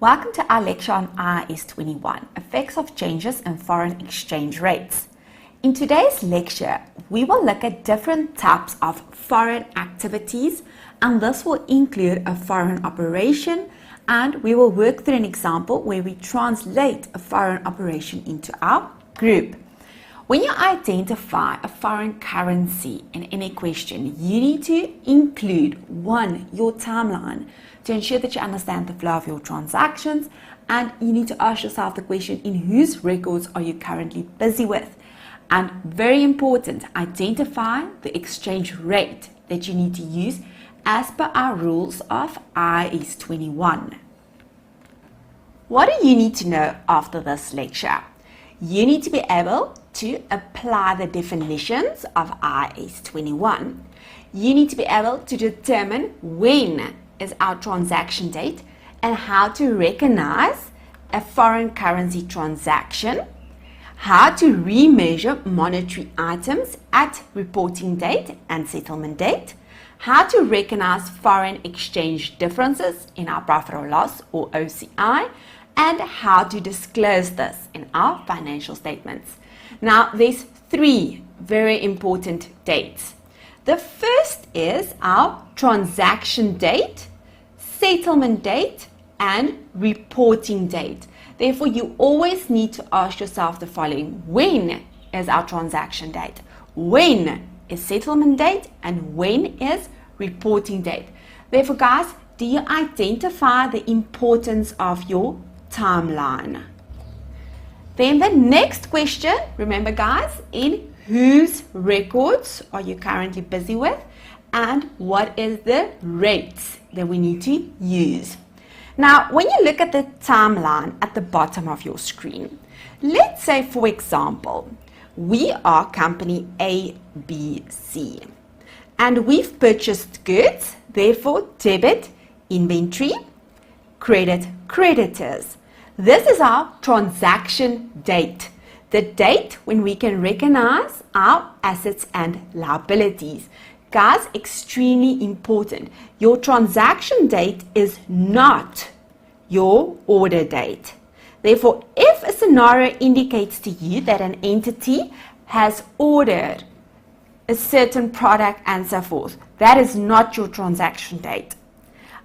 Welcome to our lecture on IAS 21, Effects of Changes in Foreign Exchange Rates. In today's lecture, we will look at different types of foreign activities, and this will include a foreign operation, and we will work through an example where we translate a foreign operation into our group. When you identify a foreign currency in any question, you need to include, one, your timeline to ensure that you understand the flow of your transactions, and you need to ask yourself the question, in whose records are you currently busy with? And very important, identify the exchange rate that you need to use as per our rules of IAS 21. What do you need to know after this lecture? You need to be able to apply the definitions of IAS 21. You need to be able to determine when is our transaction date and how to recognize a foreign currency transaction, how to remeasure monetary items at reporting date and settlement date, how to recognize foreign exchange differences in our profit or loss or OCI, and how to disclose this in our financial statements. Now, there's three very important dates. The first is our transaction date, settlement date, and reporting date. Therefore, you always need to ask yourself the following: when is our transaction date? When is settlement date? And when is reporting date? Therefore, guys, do you identify the importance of your timeline? Then the next question, remember guys, in whose records are you currently busy with, and what is the rates that we need to use? Now, when you look at the timeline at the bottom of your screen, let's say, for example, we are company ABC and we've purchased goods, therefore debit inventory, credit creditors. This is our transaction date, the date when we can recognize our assets and liabilities. Guys, extremely important. Your transaction date is not your order date. Therefore, if a scenario indicates to you that an entity has ordered a certain product and so forth, that is not your transaction date.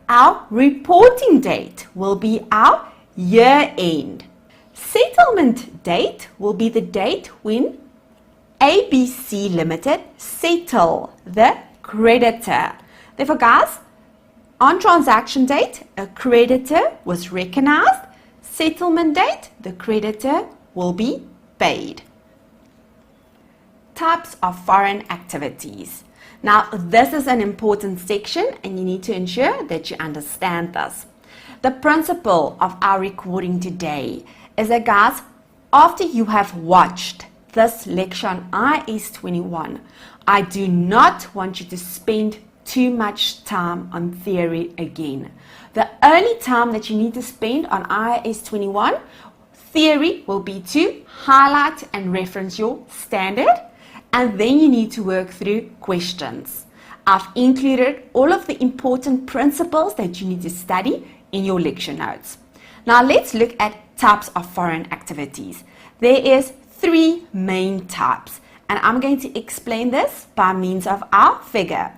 Our reporting date will be our year end. Settlement date will be the date when ABC Limited settle the creditor. Therefore, guys, on transaction date, a creditor was recognized. Settlement date, the creditor will be paid. Types of foreign activities. Now, this is an important section and you need to ensure that you understand this. The principle of our recording today is that, guys, after you have watched this lecture on IAS 21, I do not want you to spend too much time on theory again. The only time that you need to spend on IAS 21 theory will be to highlight and reference your standard, and then you need to work through questions. I've included all of the important principles that you need to study in your lecture notes. Now let's look at types of foreign activities. There is three main types, and I'm going to explain this by means of our figure.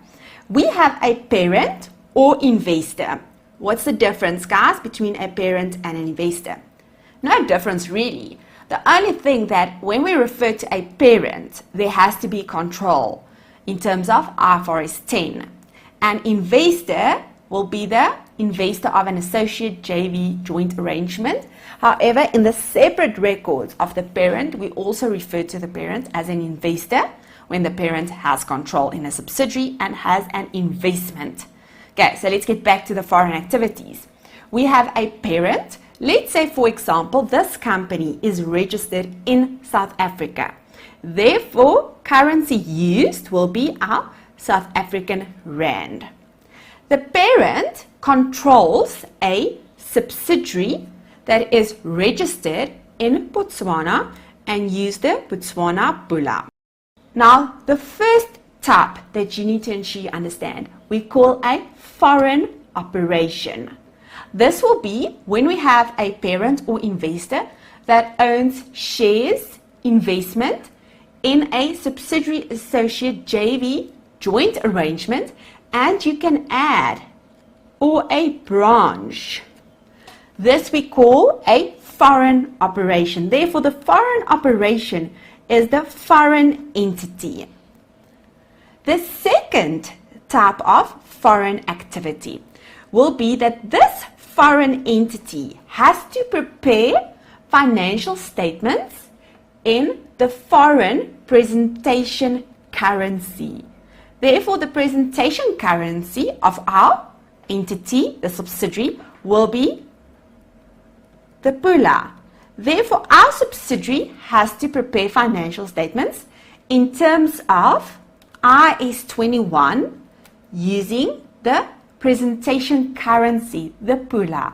We have a parent or investor. What's the difference, guys, between a parent and an investor? No difference really. The only thing that when we refer to a parent, there has to be control in terms of IFRS 10. An investor will be the investor of an associate, JV, joint arrangement. However, in the separate records of the parent, we also refer to the parent as an investor when the parent has control in a subsidiary and has an investment. Okay, so let's get back to the foreign activities. We have a parent. Let's say, for example, this company is registered in South Africa. Therefore, currency used will be our South African rand. The parent controls a subsidiary that is registered in Botswana and use the Botswana Pula. Now, the first type that you need to ensure you understand, we call a foreign operation. This will be when we have a parent or investor that owns shares, investment in a subsidiary, associate, JV, joint arrangement, and you can add or a branch. This we call a foreign operation. Therefore, the foreign operation is the foreign entity. The second type of foreign activity will be that this foreign entity has to prepare financial statements in the foreign presentation currency. Therefore, the presentation currency of our entity, the subsidiary, will be the pula. Therefore, our subsidiary has to prepare financial statements in terms of IAS 21 using the presentation currency, the pula.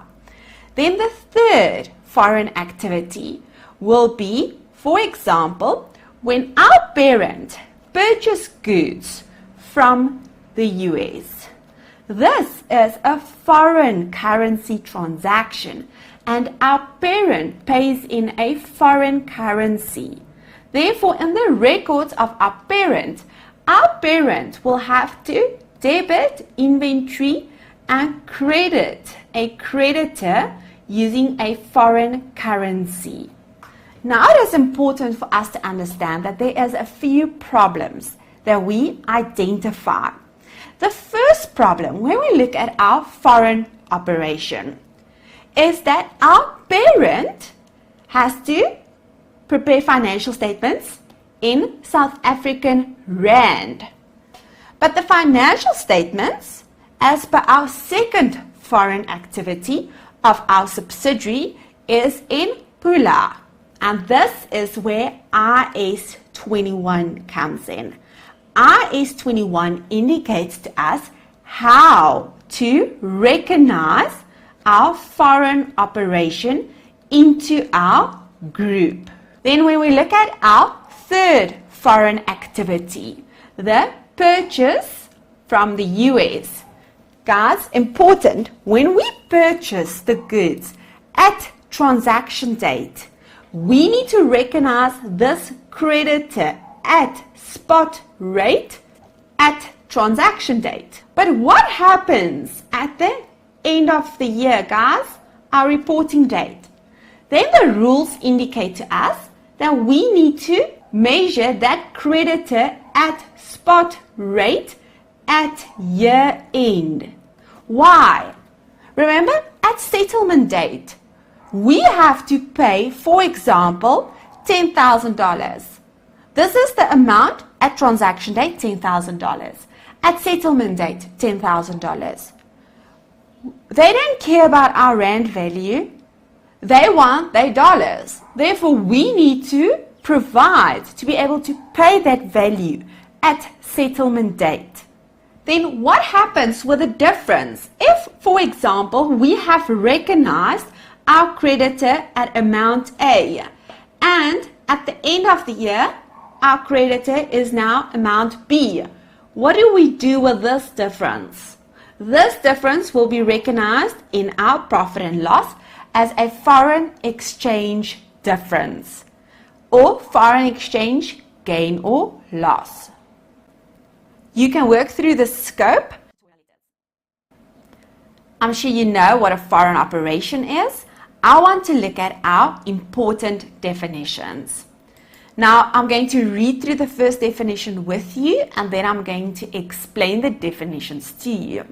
Then the third foreign activity will be, for example, when our parent purchases goods from the US. This is a foreign currency transaction, and our parent pays in a foreign currency. Therefore, in the records of our parent will have to debit inventory and credit a creditor using a foreign currency. Now, it is important for us to understand that there is a few problems that we identify. The first problem, when we look at our foreign operation, is that our parent has to prepare financial statements in South African Rand. But the financial statements, as per our second foreign activity of our subsidiary, is in pula. And this is where IAS 21 comes in. IAS 21 indicates to us how to recognize our foreign operation into our group. Then when we look at our third foreign activity, the purchase from the US. Guys, important, when we purchase the goods at transaction date, we need to recognize this creditor at spot rate at transaction date. But what happens at the end of the year, guys? Our reporting date. Then the rules indicate to us that we need to measure that creditor at spot rate at year end. Why? Remember, at settlement date, we have to pay, for example, $10,000. This is the amount at transaction date, $10,000. At settlement date, $10,000. They don't care about our rand value. They want their dollars. Therefore, we need to provide to be able to pay that value at settlement date. Then what happens with the difference? If, for example, we have recognized our creditor at amount A, and at the end of the year, our creditor is now amount B. What do we do with this difference? This difference will be recognized in our profit and loss as a foreign exchange difference or foreign exchange gain or loss. You can work through the scope. I'm sure you know what a foreign operation is. I want to look at our important definitions. Now, I'm going to read through the first definition with you, and then I'm going to explain the definitions to you.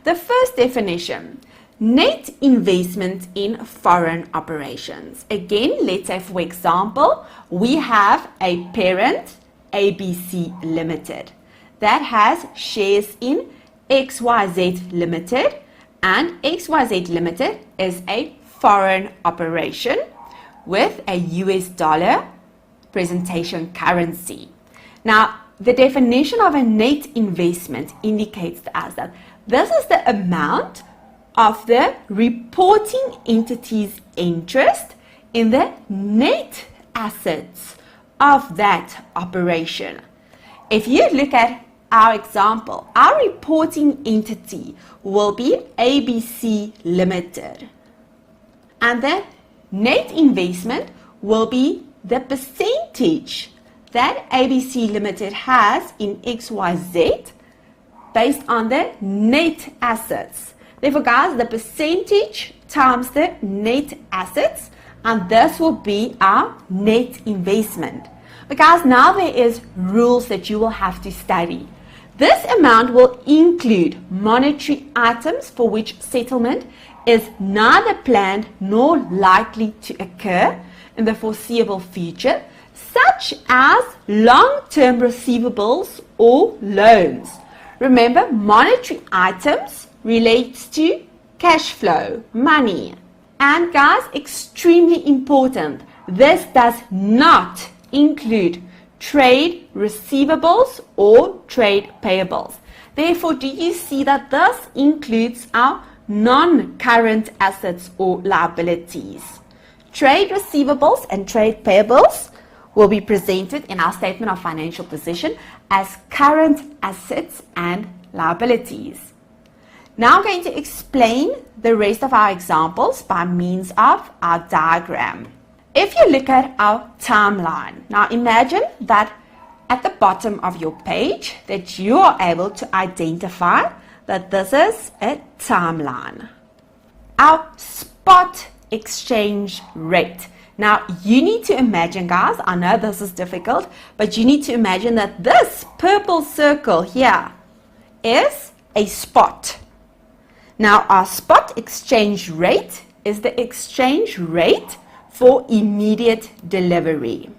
The first definition, net investment in foreign operations. Again, let's say, for example, we have a parent, ABC Limited, that has shares in XYZ Limited, and XYZ Limited is a foreign operation with a US dollar presentation currency. Now, the definition of a net investment indicates to us that this is the amount of the reporting entity's interest in the net assets of that operation. If you look at our example. Our reporting entity will be ABC Limited. And the net investment will be the percentage that ABC Limited has in XYZ based on the net assets. Therefore, guys, the percentage times the net assets, and this will be our net investment. But guys, now there is rules that you will have to study. This amount will include monetary items for which settlement is neither planned nor likely to occur in the foreseeable future, such as long-term receivables or loans. Remember, monetary items relates to cash flow, money. And guys, extremely important, this does not include trade receivables or trade payables. Therefore, do you see that this includes our non-current assets or liabilities? Trade receivables and trade payables will be presented in our statement of financial position as current assets and liabilities. Now I'm going to explain the rest of our examples by means of our diagram. If you look at our timeline, now imagine that at the bottom of your page that you are able to identify that this is a timeline. Our spot exchange rate. Now you need to imagine, guys, I know this is difficult, but you need to imagine that this purple circle here is a spot. Now our spot exchange rate is the exchange rate for immediate delivery.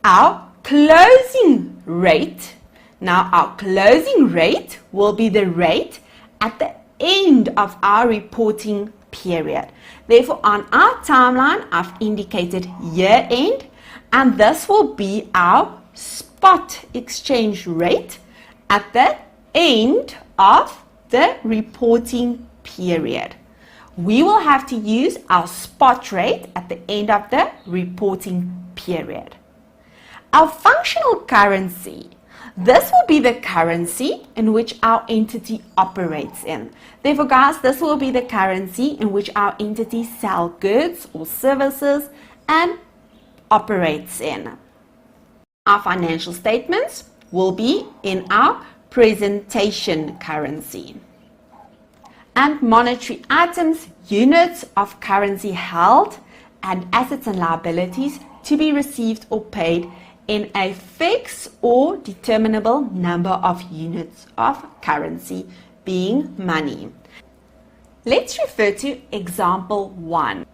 Our closing rate, now our closing rate will be the rate at the end of our reporting period. Therefore, on our timeline, I've indicated year end, and this will be our spot exchange rate at the end of the reporting period. We will have to use our spot rate at the end of the reporting period. Our functional currency, this will be the currency in which our entity operates in. Therefore, guys, this will be the currency in which our entity sells goods or services and operates in. Our financial statements will be in our presentation currency. And monetary items, units of currency held, and assets and liabilities to be received or paid in a fixed or determinable number of units of currency, being money. Let's refer to example 1.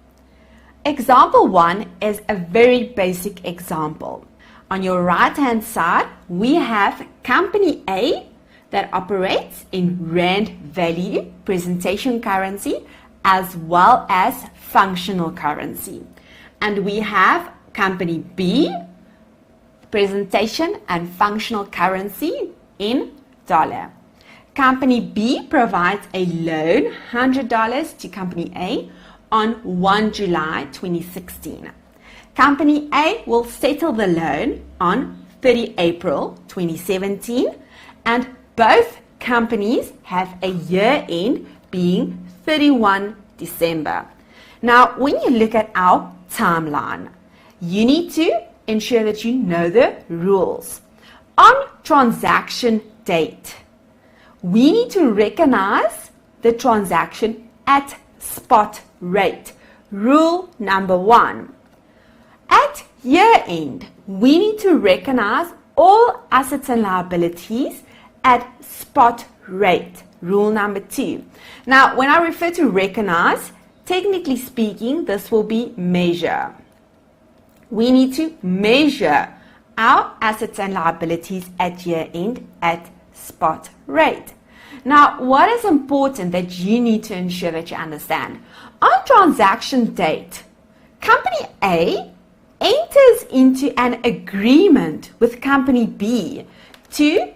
Example 1 is a very basic example. On your right hand side, we have company A that operates in rand value, presentation currency, as well as functional currency. And we have company B, presentation and functional currency in dollar. Company B provides a loan, $100 to company A on 1 July 2016. Company A will settle the loan on 30 April 2017, and both companies have a year end being 31 December. Now, when you look at our timeline, you need to ensure that you know the rules. On transaction date, we need to recognize the transaction at spot rate. Rule number 1. At year end, we need to recognize all assets and liabilities at spot rate. Rule number 2. Now, when I refer to recognize, technically speaking, this will be measure. We need to measure our assets and liabilities at year end at spot rate. Now, what is important that you need to ensure that you understand? On transaction date, company A enters into an agreement with company B to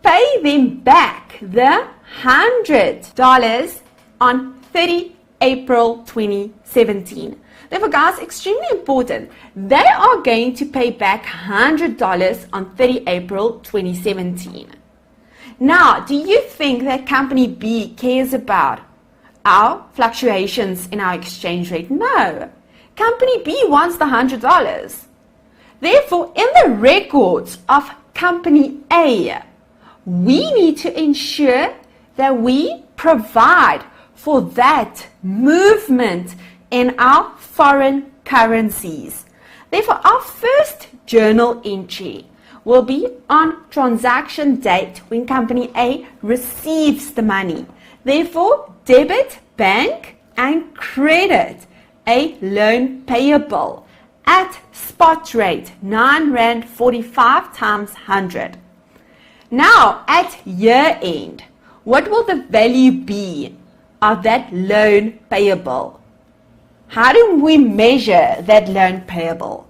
pay them back the $100 on 30 April 2017. Therefore, guys, extremely important. They are going to pay back $100 on 30 April 2017. Now, do you think that company B cares about our fluctuations in our exchange rate? No. Company B wants the $100. Therefore, in the records of company A, we need to ensure that we provide for that movement in our foreign currencies. Therefore, our first journal entry will be on transaction date when company A receives the money. Therefore, debit bank and credit a loan payable at spot rate R9.45 times 100. Now, at year end, what will the value be of that loan payable? How do we measure that loan payable?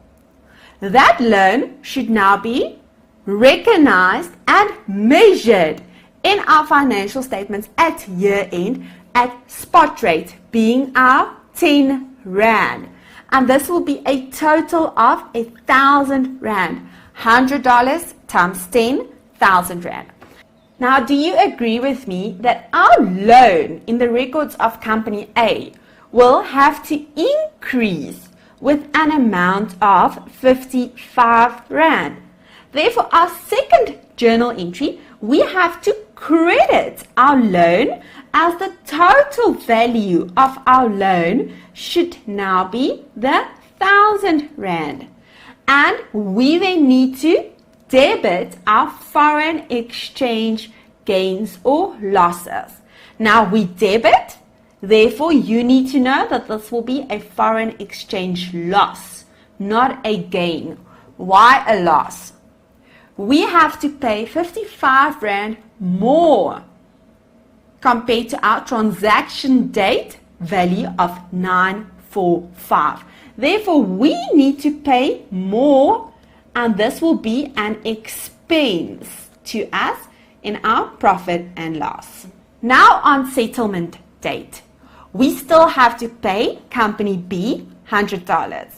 That loan should now be recognized and measured in our financial statements at year end at spot rate, being our 10 Rand. And this will be a total of 1,000 Rand. $100 times 10,000 Rand. Now, do you agree with me that our loan in the records of company A will have to increase with an amount of 55 Rand? Therefore, our second journal entry, we have to credit our loan as the total value of our loan should now be the 1,000 Rand. And we then need to debit our foreign exchange gains or losses. Now we debit, therefore you need to know that this will be a foreign exchange loss, not a gain. Why a loss? We have to pay 55 Rand more compared to our transaction date value of 945. Therefore, we need to pay more, and this will be an expense to us in our profit and loss. Now on settlement date, we still have to pay company B $100.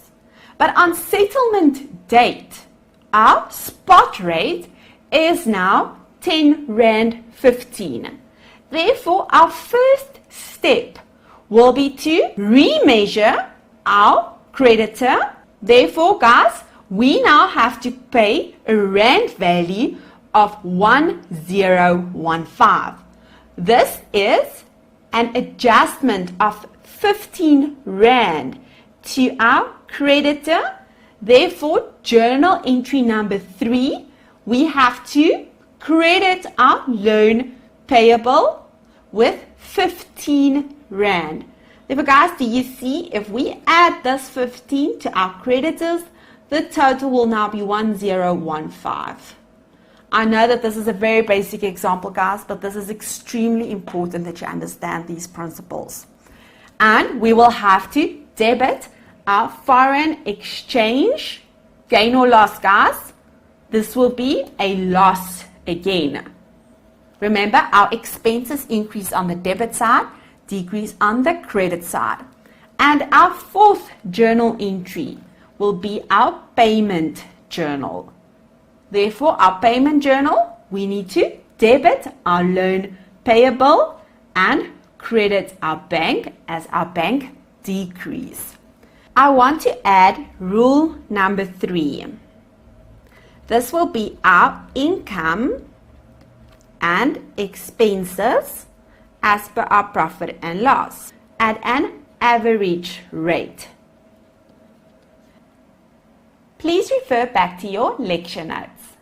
But on settlement date, our spot rate is now 10 Rand 15. Therefore, our first step will be to remeasure our creditor. Therefore, guys, we now have to pay a Rand value of 1015. This is an adjustment of 15 Rand to our creditor. Therefore, journal entry number 3, we have to credit our loan payable with 15 Rand. Therefore, guys, do you see, if we add this 15 to our creditors, the total will now be 1015. I know that this is a very basic example, guys, but this is extremely important that you understand these principles. And we will have to debit our foreign exchange gain or loss, guys. This will be a loss again. Remember, our expenses increase on the debit side, decrease on the credit side. And our fourth journal entry will be our payment journal. Therefore, our payment journal, we need to debit our loan payable and credit our bank as our bank decrease. I want to add rule number 3. This will be our income and expenses as per our profit and loss at an average rate. Please refer back to your lecture notes.